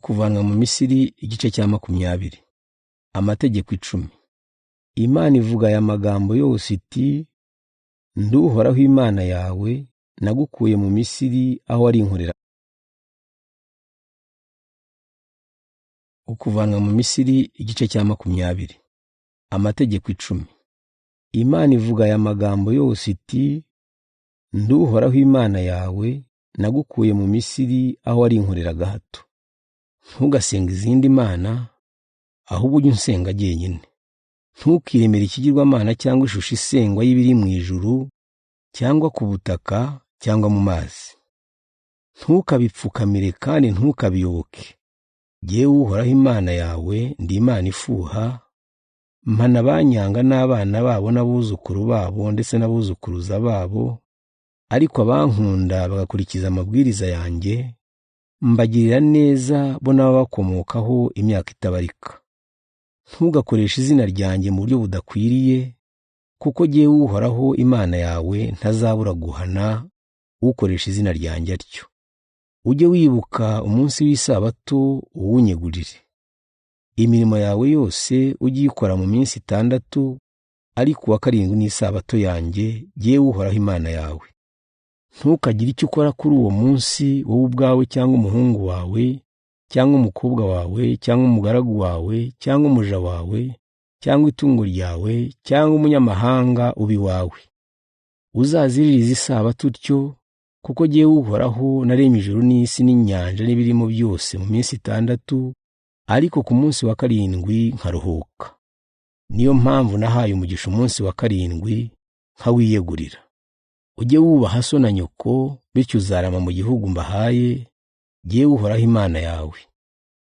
Kuvanwa mu Misiri igice cya 20. Amategeko Icumi. Imana ivuga aya magambo yose iti: Ndi Uhoraho Imana yawe, nagukuye mu Misiri aho ari inkorera. Kuvanwa mu Misiri igice cya 20. Amategeko Icumi. Imana ivuga aya magambo yose iti: Ndi Uhoraho Imana yawe, nagukuye mu Misiri aho ari inkorera gahato. Ntugasenga izindi mana, ahubwo ujye unsenga jyenyine. Ntukiremere ikigirwamana cyangwa ishusho isengwa y'ibiri mu ijuru cyangwa ku butaka cyangwa mu mazi. Ntukabipfukamire kandi ntukabiyoboke. Jyewe Uhoraho Imana yawe ndi Imana ifuha, mpana abanyanga n'abana babo n'abuzukuru babo ndetse n'abuzukuruza babo, ariko abankunda bagakurikiza amabwiriza yanjye, mbagirira neza bo n'ababakomokaho imyaka itabarika. Ntugakoreshe izina ryanjye mu buryo budakwiriye, kuko jyewe Uhoraho Imana yawe ntazabura guhana ukoresha izina ryanjye atyo. Ujye wibuka umunsi w'isabato uwunyegurire. Imirimo yawe yose ujye uyikora mu minsi 6, ariko uwa karindwi ni isabato yanjye, jyewe Uhoraho Imana yawe. Ntukagire icyo ukora kuri uwo munsi, wowe ubwawe cyangwa umuhungu wawe cyangwa umukobwa wawe cyangwa umugaragu wawe cyangwa umuja wawe cyangwa itungo ryawe cyangwa umunyamahanga ubi wawe. Uzaziririza isabato utyo, kuko jyewe Uhoraho naremye ijuru n'isi n'inyanja n'ibirimo byose mu minsi 6, ariko ku munsi wa karindwi nkaruhuka. Niyo mpamvu nahaye umugisha umunsi wa karindwi nkawiyegurira. Ujye wubaha so na nyoko, bityo uzarama mu gihugu mbahaye, jyewe Uhoraho Imana yawe.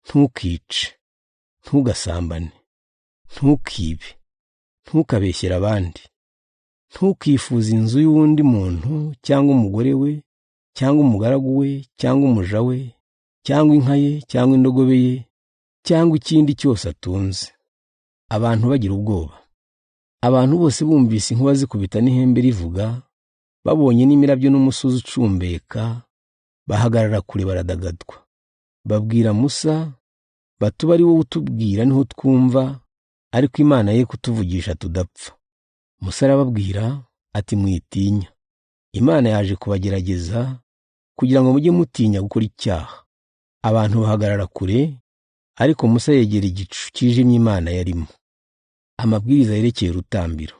Ntukice, ntugasambane, ntukibe, ntukabeshyere abandi, ntukifuze inzu y'undi muntu cyangwa umugore we cyangwa umugaragu we cyangwa umuja we cyangwa inka ye cyangwa indogobe ye cyangwa ikindi cyose atunze. Abantu bagira ubwoba. Abantu bose bumvise inkuba zikubita n'ihembe rivuga, babonye n'imirabyo n'umusozi ucumbeka, bahagarara kure baradagadwa. Babwira Musa batuba ari wowe utubwira niho twumva, ariko Imana ye kutuvugisha tudapfa. Musa arababwira ati mwitinya. Imana yaje kubagerageza kugira ngo mujye mutinya gukora icyaha. Abantu bahagarara kure, ariko Musa yegera igicu kijimye Imana yarimo. Amabwiriza yerekeye urutambiro.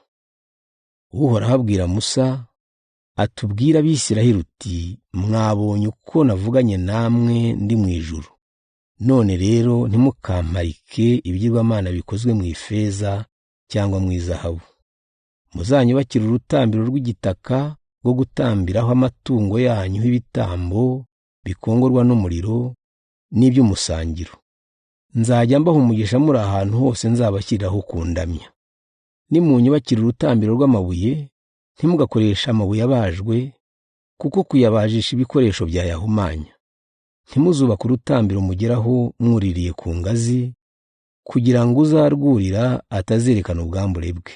Uhoraho abwira Musa atubwira Abisiraheli uti: Mwabonye uko navuganye namwe ndi mu ijuru. None rero ntimukamparike ibigirwamana bikozwe mu ifeza cyangwa mu izahabu. Muzanyubakira urutambiro rw'igitaka rwo gutambiraho amatungo yanyu y'ibitambo bikongorwa n'umuriro n'iby'umusangiro. Nzajya mbaha umugisha muri ahantu hose nzabashyiriraho kundamya. Nimunyubakira urutambiro rw'amabuye, ntimugakoresha amabuye abajwe, kuko kuyabajisha ibikoresho byayahumanya. Ntimuzubaka urutambiro mugeraho mwuririye ku ngazi, kugira ngo uzarwurira atazerekana ubwambure bwe.